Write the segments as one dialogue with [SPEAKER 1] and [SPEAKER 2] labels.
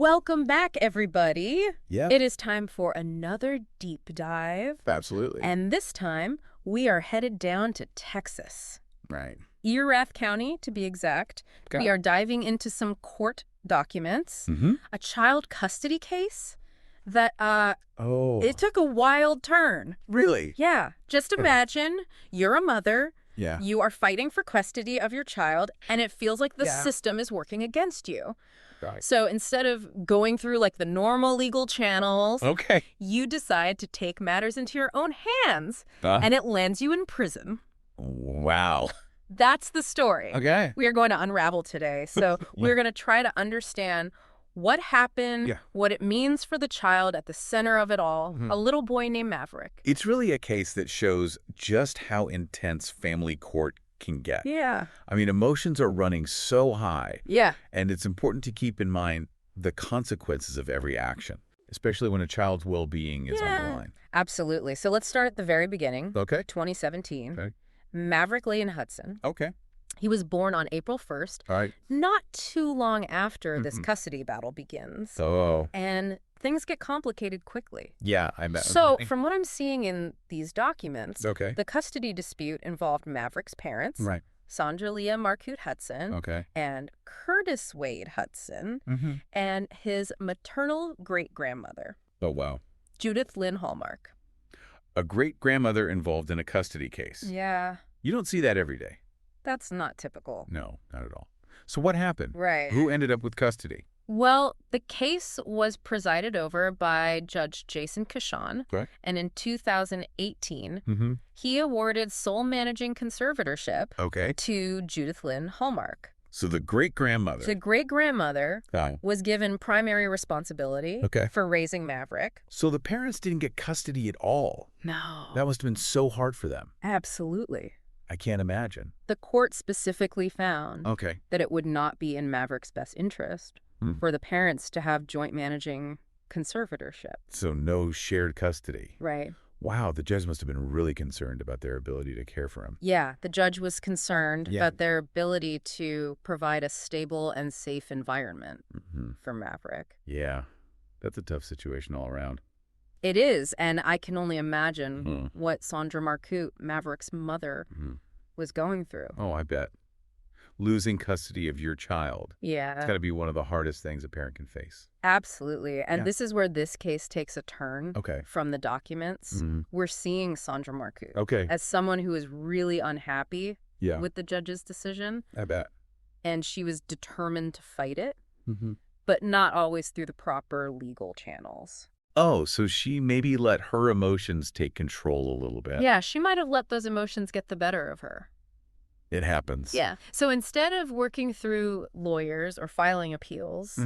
[SPEAKER 1] Welcome back, everybody.
[SPEAKER 2] Yeah.
[SPEAKER 1] It is time for another deep dive.
[SPEAKER 2] Absolutely.
[SPEAKER 1] And this time, we are headed down to Texas.
[SPEAKER 2] Right.
[SPEAKER 1] Erath County, to be exact.
[SPEAKER 2] Okay.
[SPEAKER 1] We are diving into some court documents, a child custody case that, it took a wild turn.
[SPEAKER 2] Really?
[SPEAKER 1] Yeah. Just imagine you're a mother.
[SPEAKER 2] Yeah.
[SPEAKER 1] You are fighting for custody of your child, and it feels like the system is working against you.
[SPEAKER 2] Right.
[SPEAKER 1] So instead of going through like the normal legal channels, you decide to take matters into your own hands, and it lands you in prison.
[SPEAKER 2] Wow.
[SPEAKER 1] That's the story.
[SPEAKER 2] Okay.
[SPEAKER 1] We are going to unravel today. So we're going to try to understand what happened, what it means for the child at the center of it all, a little boy named Maverick.
[SPEAKER 2] It's really a case that shows just how intense family court can get.
[SPEAKER 1] Yeah.
[SPEAKER 2] I mean, emotions are running so high.
[SPEAKER 1] Yeah.
[SPEAKER 2] And it's important to keep in mind the consequences of every action, especially when a child's well-being is on the line.
[SPEAKER 1] Absolutely. So let's start at the very beginning.
[SPEAKER 2] Okay.
[SPEAKER 1] 2017.
[SPEAKER 2] Okay.
[SPEAKER 1] Maverick Lane Hudson.
[SPEAKER 2] Okay.
[SPEAKER 1] He was born on April 1st,
[SPEAKER 2] All right.
[SPEAKER 1] not too long after this custody battle begins.
[SPEAKER 2] Oh.
[SPEAKER 1] And things get complicated quickly.
[SPEAKER 2] Yeah, I bet.
[SPEAKER 1] So from what I'm seeing in these documents,
[SPEAKER 2] Okay.
[SPEAKER 1] the custody dispute involved Maverick's parents,
[SPEAKER 2] Right.
[SPEAKER 1] Saundra Lea Marcoot Hudson,
[SPEAKER 2] Okay.
[SPEAKER 1] and Curtis Wade Hudson, and his maternal great-grandmother,
[SPEAKER 2] Oh, wow.
[SPEAKER 1] Judith Lynn Hallmark.
[SPEAKER 2] A great-grandmother involved in a custody case.
[SPEAKER 1] Yeah,
[SPEAKER 2] You don't see that every day.
[SPEAKER 1] that's not typical.
[SPEAKER 2] No, not at all. So what happened?
[SPEAKER 1] Right.
[SPEAKER 2] Who ended up with custody?
[SPEAKER 1] Well, the case was presided over by Judge Jason Cashon,
[SPEAKER 2] Correct.
[SPEAKER 1] and in 2018, he awarded sole managing conservatorship
[SPEAKER 2] Okay.
[SPEAKER 1] to Judith Lynn Hallmark.
[SPEAKER 2] So the great-grandmother.
[SPEAKER 1] The great-grandmother was given primary responsibility for raising Maverick.
[SPEAKER 2] So the parents didn't get custody at all.
[SPEAKER 1] No.
[SPEAKER 2] That must have been so hard for them.
[SPEAKER 1] Absolutely.
[SPEAKER 2] I can't imagine.
[SPEAKER 1] The court specifically found
[SPEAKER 2] Okay.
[SPEAKER 1] that it would not be in Maverick's best interest for the parents to have joint managing conservatorship.
[SPEAKER 2] So no shared custody.
[SPEAKER 1] Right.
[SPEAKER 2] Wow, the judge must have been really concerned about their ability to care for him.
[SPEAKER 1] Yeah, the judge was concerned about their ability to provide a stable and safe environment for Maverick.
[SPEAKER 2] Yeah, that's a tough situation all around.
[SPEAKER 1] It is, and I can only imagine what Saundra Marcoot, Maverick's mother, was going through.
[SPEAKER 2] Oh, I bet. Losing custody of your child.
[SPEAKER 1] Yeah.
[SPEAKER 2] It's got to be one of the hardest things a parent can face.
[SPEAKER 1] Absolutely. And this is where this case takes a turn from the documents. We're seeing Saundra Marcoot as someone who is really unhappy with the judge's decision.
[SPEAKER 2] I bet.
[SPEAKER 1] And she was determined to fight it, but not always through the proper legal channels.
[SPEAKER 2] Oh, so she maybe let her emotions take control a little bit.
[SPEAKER 1] Yeah, she might have let those emotions get the better of her.
[SPEAKER 2] It happens.
[SPEAKER 1] Yeah. So instead of working through lawyers or filing appeals,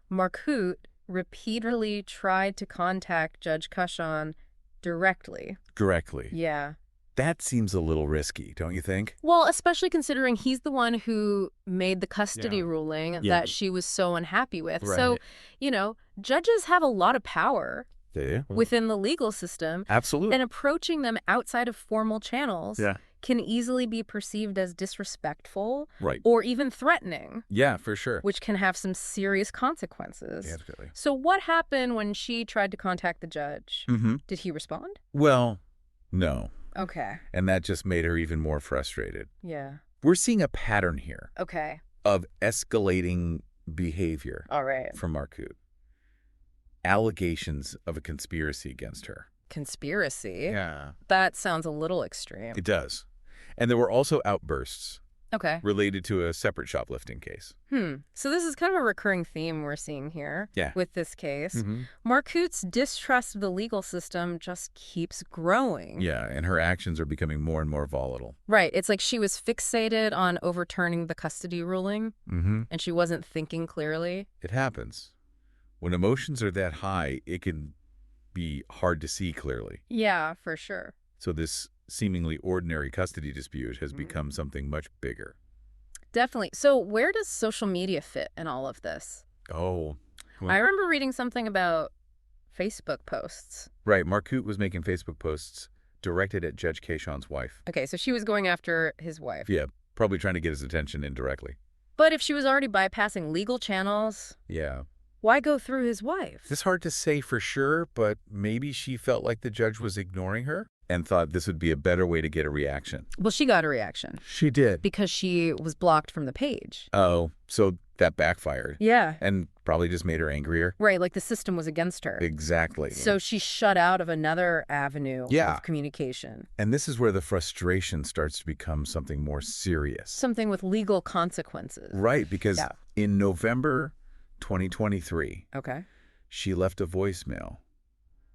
[SPEAKER 1] Marcoot repeatedly tried to contact Judge Cashon directly.
[SPEAKER 2] Directly.
[SPEAKER 1] Yeah.
[SPEAKER 2] That seems a little risky, don't you think?
[SPEAKER 1] Well, especially considering he's the one who made the custody ruling that she was so unhappy with.
[SPEAKER 2] Right.
[SPEAKER 1] So, you know, judges have a lot of power within the legal system.
[SPEAKER 2] Absolutely.
[SPEAKER 1] And approaching them outside of formal channels can easily be perceived as disrespectful or even threatening.
[SPEAKER 2] Yeah, for sure.
[SPEAKER 1] Which can have some serious consequences.
[SPEAKER 2] Yeah, absolutely.
[SPEAKER 1] So what happened when she tried to contact the judge? Did he respond?
[SPEAKER 2] Well, no.
[SPEAKER 1] Okay.
[SPEAKER 2] And that just made her even more frustrated.
[SPEAKER 1] Yeah.
[SPEAKER 2] We're seeing a pattern here
[SPEAKER 1] Okay.
[SPEAKER 2] of escalating behavior
[SPEAKER 1] All right.
[SPEAKER 2] from Marcoot. Allegations of a conspiracy against her.
[SPEAKER 1] Conspiracy?
[SPEAKER 2] Yeah.
[SPEAKER 1] That sounds a little extreme.
[SPEAKER 2] It does. And there were also outbursts
[SPEAKER 1] Okay.
[SPEAKER 2] related to a separate shoplifting case.
[SPEAKER 1] So this is kind of a recurring theme we're seeing here with this case. Marcoot's distrust of the legal system just keeps growing.
[SPEAKER 2] Yeah, and her actions are becoming more and more volatile.
[SPEAKER 1] Right. It's like she was fixated on overturning the custody ruling, and she wasn't thinking clearly.
[SPEAKER 2] It happens. When emotions are that high, it can be hard to see clearly.
[SPEAKER 1] Yeah, for sure.
[SPEAKER 2] So this seemingly ordinary custody dispute has become something much bigger.
[SPEAKER 1] Definitely. So where does social media fit in all of this?
[SPEAKER 2] Oh. Well,
[SPEAKER 1] I remember reading something about Facebook posts.
[SPEAKER 2] right. Marcoot was making Facebook posts directed at Judge Cashon's wife.
[SPEAKER 1] Okay, so she was going after his wife.
[SPEAKER 2] Yeah, probably trying to get his attention indirectly.
[SPEAKER 1] But if she was already bypassing legal channels,
[SPEAKER 2] Yeah.
[SPEAKER 1] Why go through his wife?
[SPEAKER 2] It's hard to say for sure, but maybe she felt like the judge was ignoring her and thought this would be a better way to get a reaction.
[SPEAKER 1] Well, she got a reaction.
[SPEAKER 2] She did.
[SPEAKER 1] Because she was blocked from the page.
[SPEAKER 2] Oh, so that backfired.
[SPEAKER 1] Yeah.
[SPEAKER 2] And probably just made her angrier.
[SPEAKER 1] Right, like the system was against her.
[SPEAKER 2] Exactly.
[SPEAKER 1] So she shut out of another avenue of communication.
[SPEAKER 2] And this is where the frustration starts to become something more serious.
[SPEAKER 1] Something with legal consequences.
[SPEAKER 2] Right, because in November 2023, she left a voicemail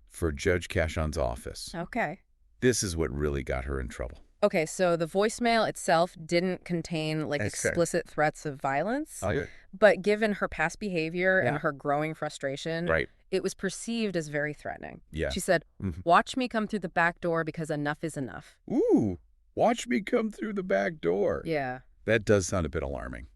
[SPEAKER 2] for Judge Cashon's office.
[SPEAKER 1] Okay.
[SPEAKER 2] This is what really got her in trouble.
[SPEAKER 1] Okay, so the voicemail itself didn't contain explicit threats of violence, but given her past behavior and her growing frustration, it was perceived as very threatening. Yeah. She said, watch me come through the back door because enough is enough.
[SPEAKER 2] Ooh, watch me come through the back door.
[SPEAKER 1] Yeah.
[SPEAKER 2] That does sound a bit alarming.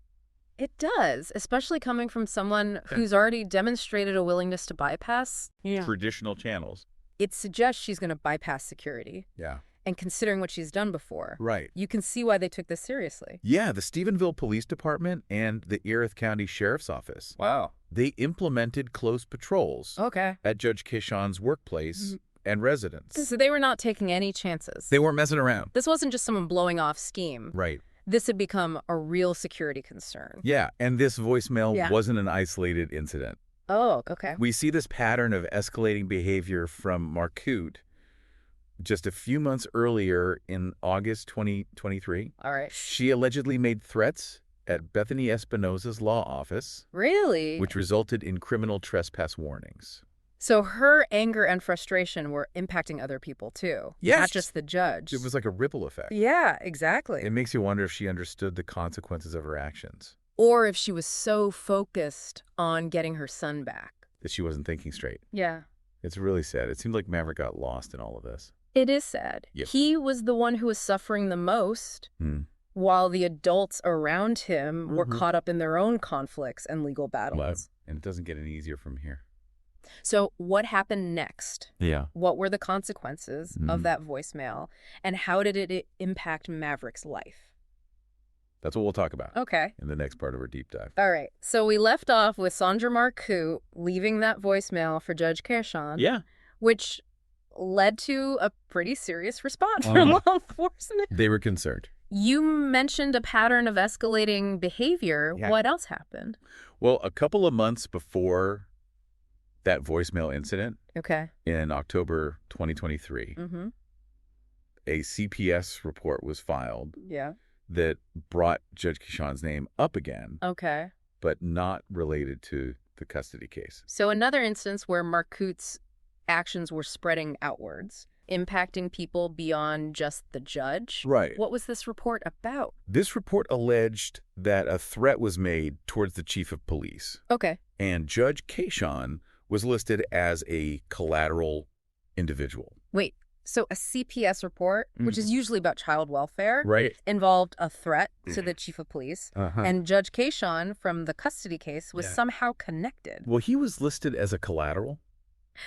[SPEAKER 1] It does, especially coming from someone who's already demonstrated a willingness to bypass
[SPEAKER 2] traditional channels.
[SPEAKER 1] It suggests she's going to bypass security.
[SPEAKER 2] Yeah.
[SPEAKER 1] And considering what she's done before,
[SPEAKER 2] you
[SPEAKER 1] can see why they took this seriously.
[SPEAKER 2] Yeah, the Stephenville Police Department and the Erath County Sheriff's Office.
[SPEAKER 1] Wow.
[SPEAKER 2] They implemented close patrols at Judge Cashon's workplace and residence.
[SPEAKER 1] So they were not taking any chances.
[SPEAKER 2] They weren't messing around.
[SPEAKER 1] This wasn't just someone blowing off steam.
[SPEAKER 2] Right.
[SPEAKER 1] This had become a real security concern.
[SPEAKER 2] Yeah, and this voicemail wasn't an isolated incident.
[SPEAKER 1] Oh, okay.
[SPEAKER 2] We see this pattern of escalating behavior from Marcoot just a few months earlier in August 2023.
[SPEAKER 1] All right.
[SPEAKER 2] She allegedly made threats at Bethany Espinosa's law office.
[SPEAKER 1] Really?
[SPEAKER 2] Which resulted in criminal trespass warnings.
[SPEAKER 1] So her anger and frustration were impacting other people, too.
[SPEAKER 2] Yes.
[SPEAKER 1] Not just the judge.
[SPEAKER 2] It was like a ripple effect.
[SPEAKER 1] Yeah, exactly.
[SPEAKER 2] It makes you wonder if she understood the consequences of her actions.
[SPEAKER 1] Or if she was so focused on getting her son back.
[SPEAKER 2] That she wasn't thinking straight.
[SPEAKER 1] Yeah.
[SPEAKER 2] It's really sad. It seems like Maverick got lost in all of this.
[SPEAKER 1] It is sad.
[SPEAKER 2] Yep.
[SPEAKER 1] He was the one who was suffering the most, while the adults around him were caught up in their own conflicts and legal battles.
[SPEAKER 2] And it doesn't get any easier from here.
[SPEAKER 1] So what happened next?
[SPEAKER 2] Yeah.
[SPEAKER 1] What were the consequences of that voicemail? And how did it impact Maverick's life?
[SPEAKER 2] That's what we'll talk about.
[SPEAKER 1] Okay.
[SPEAKER 2] In the next part of our deep dive.
[SPEAKER 1] All right. So we left off with Saundra Marcoot leaving that voicemail for Judge Cashon.
[SPEAKER 2] Yeah.
[SPEAKER 1] Which led to a pretty serious response from law enforcement.
[SPEAKER 2] They were concerned.
[SPEAKER 1] You mentioned a pattern of escalating behavior. Yeah. What else happened?
[SPEAKER 2] Well, a couple of months before that voicemail incident, in October 2023, a CPS report was filed that brought Judge Cashon's name up again, but not related to the custody case.
[SPEAKER 1] So another instance where Marcoot's actions were spreading outwards, impacting people beyond just the judge.
[SPEAKER 2] Right.
[SPEAKER 1] What was this report about?
[SPEAKER 2] This report alleged that a threat was made towards the chief of police.
[SPEAKER 1] Okay.
[SPEAKER 2] And Judge Cashon was listed as a collateral individual.
[SPEAKER 1] Wait, so a CPS report, which is usually about child welfare,
[SPEAKER 2] right,
[SPEAKER 1] involved a threat to the chief of police, and Judge Cashon from the custody case was somehow connected.
[SPEAKER 2] Well, he was listed as a collateral.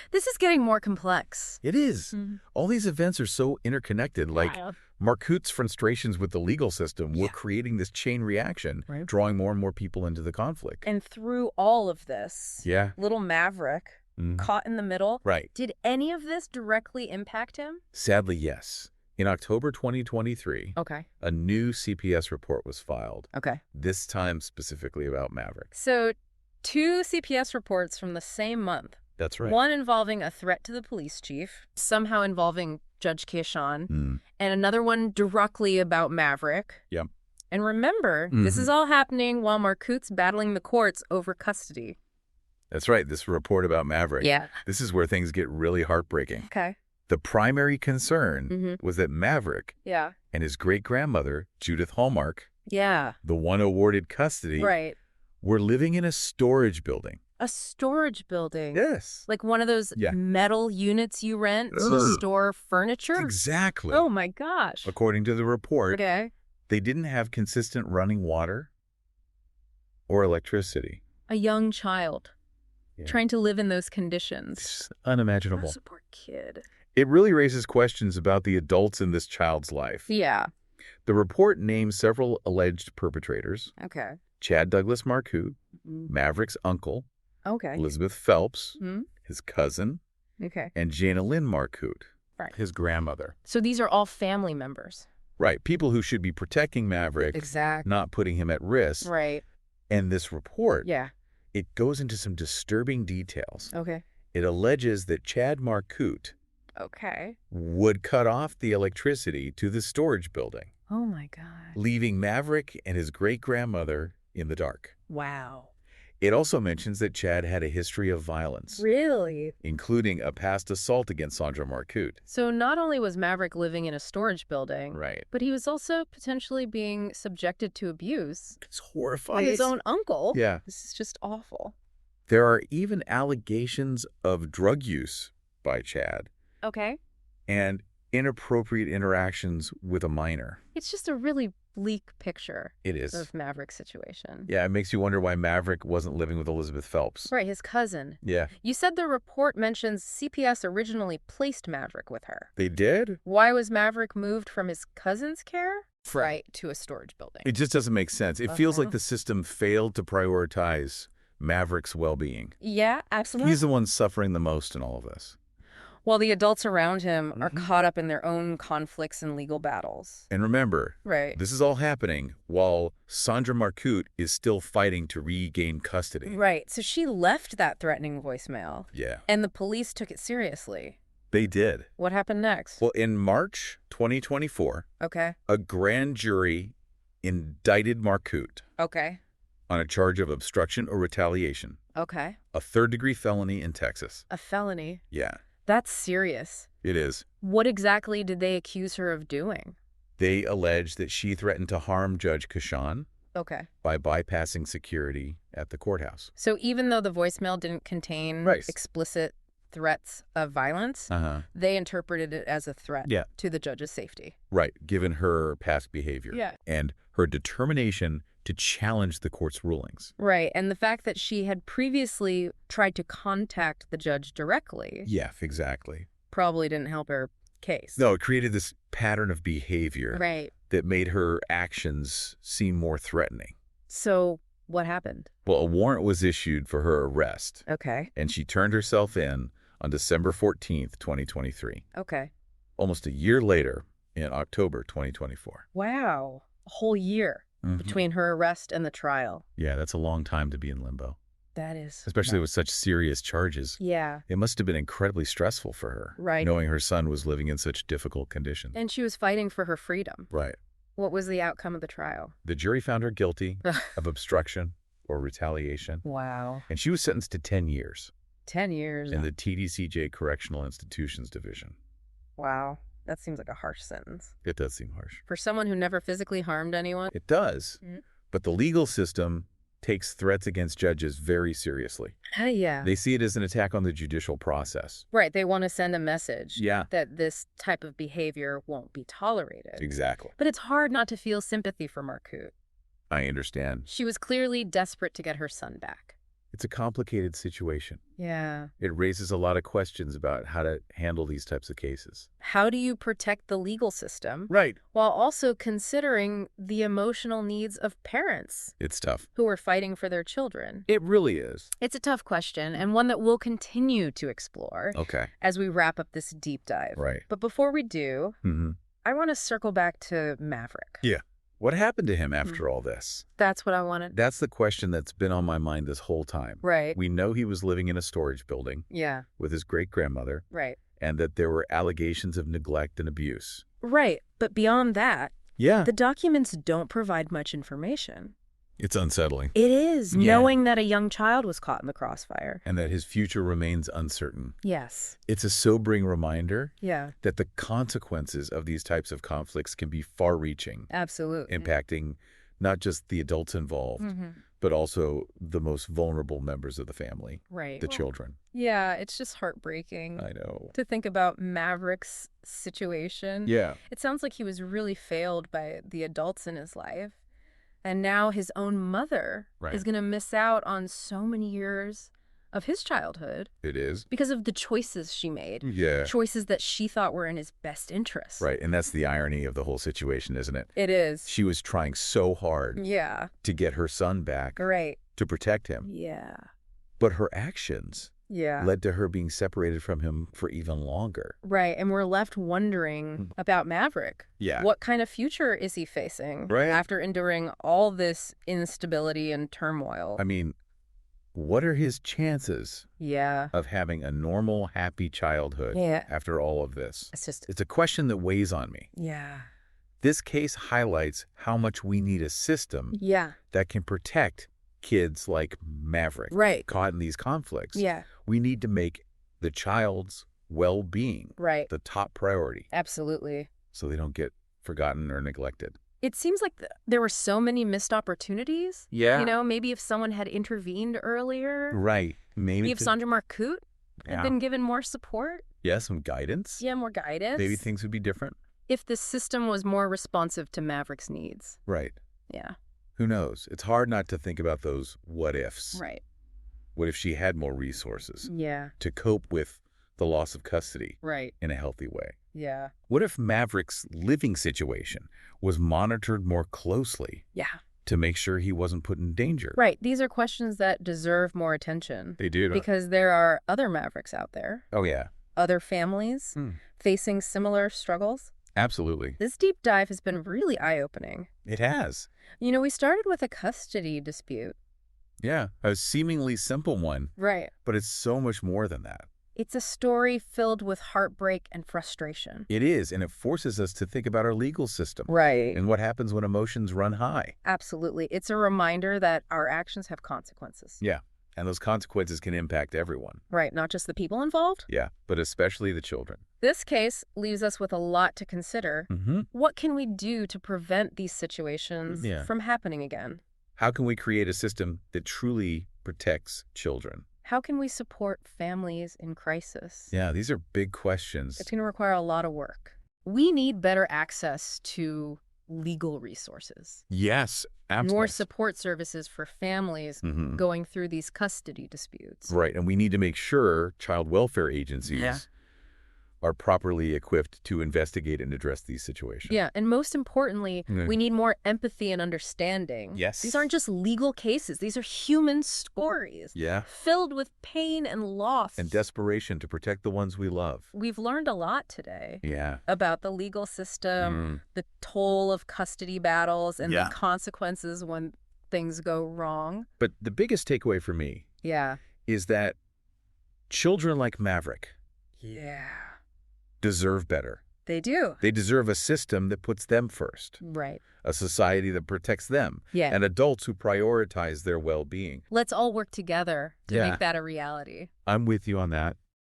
[SPEAKER 1] This is getting more complex.
[SPEAKER 2] It is. All these events are so interconnected. Like Marcoot's frustrations with the legal system were creating this chain reaction, drawing more and more people into the conflict.
[SPEAKER 1] And through all of this, little Maverick, caught in the middle, did any of this directly impact him?
[SPEAKER 2] Sadly, yes. In October 2023, a new CPS report was filed. This time specifically about Maverick.
[SPEAKER 1] So 2 CPS reports from the same month.
[SPEAKER 2] That's right.
[SPEAKER 1] One involving a threat to the police chief, somehow involving Judge Cashon, and another one directly about Maverick.
[SPEAKER 2] Yep.
[SPEAKER 1] And remember, this is all happening while Marcoot's battling the courts over custody.
[SPEAKER 2] That's right. This report about Maverick.
[SPEAKER 1] Yeah.
[SPEAKER 2] This is where things get really heartbreaking.
[SPEAKER 1] Okay.
[SPEAKER 2] The primary concern was that Maverick and his great-grandmother, Judith Hallmark, the one awarded custody, were living in a storage building.
[SPEAKER 1] A storage building?
[SPEAKER 2] Yes.
[SPEAKER 1] Like one of those metal units you rent to store furniture?
[SPEAKER 2] Exactly.
[SPEAKER 1] Oh, my gosh.
[SPEAKER 2] According to the report, they didn't have consistent running water or electricity.
[SPEAKER 1] A young child trying to live in those conditions.
[SPEAKER 2] It's unimaginable.
[SPEAKER 1] That's a poor kid.
[SPEAKER 2] It really raises questions about the adults in this child's life.
[SPEAKER 1] Yeah.
[SPEAKER 2] The report names several alleged perpetrators.
[SPEAKER 1] Okay.
[SPEAKER 2] Chad Douglas Marcoot, Maverick's uncle,
[SPEAKER 1] Okay.
[SPEAKER 2] Elizabeth Phelps, his cousin, and Jana Lynn Marcoot, his grandmother.
[SPEAKER 1] So these are all family members.
[SPEAKER 2] Right. People who should be protecting Maverick, not putting him at risk.
[SPEAKER 1] Right.
[SPEAKER 2] And this report, it goes into some disturbing details.
[SPEAKER 1] Okay.
[SPEAKER 2] It alleges that Chad Marcoot would cut off the electricity to the storage building.
[SPEAKER 1] Oh, my God.
[SPEAKER 2] Leaving Maverick and his great-grandmother in the dark.
[SPEAKER 1] Wow.
[SPEAKER 2] It also mentions that Chad had a history of violence.
[SPEAKER 1] Really?
[SPEAKER 2] Including a past assault against Saundra Marcoot.
[SPEAKER 1] So not only was Maverick living in a storage building, but he was also potentially being subjected to abuse.
[SPEAKER 2] It's horrifying.
[SPEAKER 1] By his own uncle.
[SPEAKER 2] Yeah.
[SPEAKER 1] This is just awful.
[SPEAKER 2] There are even allegations of drug use by Chad.
[SPEAKER 1] Okay.
[SPEAKER 2] And inappropriate interactions with a minor.
[SPEAKER 1] It's just a really bleak picture.
[SPEAKER 2] It is.
[SPEAKER 1] Of Maverick's situation.
[SPEAKER 2] Yeah, it makes you wonder why Maverick wasn't living with Elizabeth Phelps.
[SPEAKER 1] Right, his cousin.
[SPEAKER 2] Yeah.
[SPEAKER 1] You said the report mentions CPS originally placed Maverick with her.
[SPEAKER 2] They did?
[SPEAKER 1] Why was Maverick moved from his cousin's care? Right, to a storage building.
[SPEAKER 2] It just doesn't make sense. It feels like the system failed to prioritize Maverick's well-being.
[SPEAKER 1] Yeah, absolutely.
[SPEAKER 2] He's the one suffering the most in all of this.
[SPEAKER 1] While the adults around him are caught up in their own conflicts and legal battles.
[SPEAKER 2] And remember, this is all happening while Saundra Marcoot is still fighting to regain custody.
[SPEAKER 1] Right. So she left that threatening voicemail.
[SPEAKER 2] Yeah.
[SPEAKER 1] And the police took it seriously.
[SPEAKER 2] They did.
[SPEAKER 1] What happened next?
[SPEAKER 2] Well, in March 2024, a grand jury indicted Marcoot on a charge of obstruction or retaliation.
[SPEAKER 1] Okay.
[SPEAKER 2] A third-degree felony in Texas.
[SPEAKER 1] A felony?
[SPEAKER 2] Yeah.
[SPEAKER 1] That's serious.
[SPEAKER 2] It is.
[SPEAKER 1] What exactly did they accuse her of doing?
[SPEAKER 2] They allege that she threatened to harm Judge Cashon by bypassing security at the courthouse.
[SPEAKER 1] So even though the voicemail didn't contain explicit threats of violence, they interpreted it as a threat to the judge's safety.
[SPEAKER 2] Right, given her past behavior and her determination to challenge the court's rulings.
[SPEAKER 1] Right, and the fact that she had previously tried to contact the judge directly.
[SPEAKER 2] Yeah, exactly.
[SPEAKER 1] Probably didn't help her case.
[SPEAKER 2] No, it created this pattern of behavior that made her actions seem more threatening.
[SPEAKER 1] So what happened?
[SPEAKER 2] Well, a warrant was issued for her arrest.
[SPEAKER 1] Okay.
[SPEAKER 2] And she turned herself in on December 14th, 2023.
[SPEAKER 1] Okay.
[SPEAKER 2] Almost a year later, in October 2024.
[SPEAKER 1] Wow. A whole year. Between her arrest and the trial.
[SPEAKER 2] Yeah, that's a long time to be in limbo.
[SPEAKER 1] That is.
[SPEAKER 2] Especially with such serious charges.
[SPEAKER 1] Yeah.
[SPEAKER 2] It must have been incredibly stressful for her.
[SPEAKER 1] Right.
[SPEAKER 2] Knowing her son was living in such difficult conditions.
[SPEAKER 1] And she was fighting for her freedom.
[SPEAKER 2] Right.
[SPEAKER 1] What was the outcome of the trial?
[SPEAKER 2] The jury found her guilty of obstruction or retaliation.
[SPEAKER 1] Wow.
[SPEAKER 2] And she was sentenced to 10 years.
[SPEAKER 1] 10 years.
[SPEAKER 2] In the TDCJ Correctional Institutions Division.
[SPEAKER 1] Wow. That seems like a harsh sentence.
[SPEAKER 2] It does seem harsh.
[SPEAKER 1] For someone who never physically harmed anyone?
[SPEAKER 2] It does. But the legal system takes threats against judges very seriously.
[SPEAKER 1] Yeah.
[SPEAKER 2] They see it as an attack on the judicial process.
[SPEAKER 1] Right. They want to send a message
[SPEAKER 2] that
[SPEAKER 1] this type of behavior won't be tolerated.
[SPEAKER 2] Exactly.
[SPEAKER 1] But it's hard not to feel sympathy for Marcoot.
[SPEAKER 2] I understand.
[SPEAKER 1] She was clearly desperate to get her son back.
[SPEAKER 2] It's a complicated situation.
[SPEAKER 1] Yeah.
[SPEAKER 2] It raises a lot of questions about how to handle these types of cases.
[SPEAKER 1] How do you protect the legal system?
[SPEAKER 2] Right.
[SPEAKER 1] While also considering the emotional needs of parents.
[SPEAKER 2] It's tough.
[SPEAKER 1] Who are fighting for their children.
[SPEAKER 2] It really is.
[SPEAKER 1] It's a tough question and one that we'll continue to explore.
[SPEAKER 2] Okay.
[SPEAKER 1] As we wrap up this deep dive.
[SPEAKER 2] Right.
[SPEAKER 1] But before we do, I want to circle back to Maverick.
[SPEAKER 2] Yeah. What happened to him after all this?
[SPEAKER 1] That's what I wanted.
[SPEAKER 2] That's the question that's been on my mind this whole time.
[SPEAKER 1] Right.
[SPEAKER 2] We know he was living in a storage building.
[SPEAKER 1] Yeah.
[SPEAKER 2] With his great-grandmother.
[SPEAKER 1] Right.
[SPEAKER 2] And that there were allegations of neglect and abuse.
[SPEAKER 1] Right. But beyond that,
[SPEAKER 2] yeah,
[SPEAKER 1] the documents don't provide much information.
[SPEAKER 2] It's unsettling.
[SPEAKER 1] It is, knowing that a young child was caught in the crossfire.
[SPEAKER 2] And that his future remains uncertain.
[SPEAKER 1] Yes.
[SPEAKER 2] It's a sobering reminder
[SPEAKER 1] that
[SPEAKER 2] the consequences of these types of conflicts can be far-reaching.
[SPEAKER 1] Absolutely.
[SPEAKER 2] Impacting not just the adults involved, but also the most vulnerable members of the family.
[SPEAKER 1] Right.
[SPEAKER 2] The children.
[SPEAKER 1] Yeah, it's just heartbreaking.
[SPEAKER 2] I know.
[SPEAKER 1] To think about Maverick's situation.
[SPEAKER 2] Yeah.
[SPEAKER 1] It sounds like he was really failed by the adults in his life. And now his own mother is going to miss out on so many years of his childhood.
[SPEAKER 2] It is.
[SPEAKER 1] Because of the choices she made.
[SPEAKER 2] Yeah.
[SPEAKER 1] Choices that she thought were in his best interest.
[SPEAKER 2] Right. And that's the irony of the whole situation, isn't it?
[SPEAKER 1] It is.
[SPEAKER 2] She was trying so hard
[SPEAKER 1] to
[SPEAKER 2] get her son back.
[SPEAKER 1] Right.
[SPEAKER 2] To protect him.
[SPEAKER 1] Yeah.
[SPEAKER 2] But her actions led to her being separated from him for even longer.
[SPEAKER 1] Right, and we're left wondering about Maverick.
[SPEAKER 2] Yeah.
[SPEAKER 1] What kind of future is he facing after enduring all this instability and turmoil?
[SPEAKER 2] I mean, what are his chances of having a normal, happy childhood after all of this? It's a question that weighs on me.
[SPEAKER 1] Yeah.
[SPEAKER 2] This case highlights how much we need a system that can protect kids like Maverick caught in these conflicts.
[SPEAKER 1] Yeah.
[SPEAKER 2] We need to make the child's well-being the top priority.
[SPEAKER 1] Absolutely.
[SPEAKER 2] So they don't get forgotten or neglected.
[SPEAKER 1] It seems like there were so many missed opportunities.
[SPEAKER 2] Yeah.
[SPEAKER 1] You know, maybe if someone had intervened earlier.
[SPEAKER 2] Right.
[SPEAKER 1] Maybe if Saundra Marcoot had been given more support.
[SPEAKER 2] Yeah, some guidance.
[SPEAKER 1] Yeah, more guidance.
[SPEAKER 2] Maybe things would be different.
[SPEAKER 1] If the system was more responsive to Maverick's needs.
[SPEAKER 2] Right.
[SPEAKER 1] Yeah.
[SPEAKER 2] Who knows? It's hard not to think about those what-ifs.
[SPEAKER 1] Right.
[SPEAKER 2] What if she had more resources?
[SPEAKER 1] Yeah.
[SPEAKER 2] To cope with the loss of custody.
[SPEAKER 1] Right.
[SPEAKER 2] In a healthy way.
[SPEAKER 1] Yeah.
[SPEAKER 2] What if Maverick's living situation was monitored more closely?
[SPEAKER 1] Yeah.
[SPEAKER 2] To make sure he wasn't put in danger.
[SPEAKER 1] Right. These are questions that deserve more attention.
[SPEAKER 2] They do.
[SPEAKER 1] Because there are other Mavericks out there.
[SPEAKER 2] Oh, yeah.
[SPEAKER 1] Other families facing similar struggles.
[SPEAKER 2] Absolutely.
[SPEAKER 1] This deep dive has been really eye-opening.
[SPEAKER 2] It has.
[SPEAKER 1] You know, we started with a custody dispute.
[SPEAKER 2] Yeah, a seemingly simple one.
[SPEAKER 1] Right.
[SPEAKER 2] But it's so much more than that.
[SPEAKER 1] It's a story filled with heartbreak and frustration.
[SPEAKER 2] It is, and it forces us to think about our legal system.
[SPEAKER 1] Right.
[SPEAKER 2] And what happens when emotions run high.
[SPEAKER 1] Absolutely. It's a reminder that our actions have consequences.
[SPEAKER 2] Yeah, and those consequences can impact everyone.
[SPEAKER 1] Right, not just the people involved.
[SPEAKER 2] Yeah, but especially the children.
[SPEAKER 1] This case leaves us with a lot to consider. What can we do to prevent these situations from happening again?
[SPEAKER 2] How can we create a system that truly protects children?
[SPEAKER 1] How can we support families in crisis?
[SPEAKER 2] Yeah, these are big questions.
[SPEAKER 1] It's going to require a lot of work. We need better access to legal resources.
[SPEAKER 2] Yes, absolutely.
[SPEAKER 1] More support services for families going through these custody disputes.
[SPEAKER 2] Right, and we need to make sure child welfare agencies are properly equipped to investigate and address these situations.
[SPEAKER 1] Yeah, and most importantly, we need more empathy and understanding.
[SPEAKER 2] Yes.
[SPEAKER 1] These aren't just legal cases. These are human stories.
[SPEAKER 2] Yeah.
[SPEAKER 1] Filled with pain and loss.
[SPEAKER 2] And desperation to protect the ones we love.
[SPEAKER 1] We've learned a lot today.
[SPEAKER 2] Yeah.
[SPEAKER 1] About the legal system, the toll of custody battles, and the consequences when things go wrong.
[SPEAKER 2] But the biggest takeaway for me is that children like Maverick deserve better.
[SPEAKER 1] They do.
[SPEAKER 2] They deserve a system that puts them first.
[SPEAKER 1] Right.
[SPEAKER 2] A society that protects them.
[SPEAKER 1] Yeah.
[SPEAKER 2] And adults who prioritize their well-being.
[SPEAKER 1] Let's all work together to make that a reality.
[SPEAKER 2] I'm with you on that.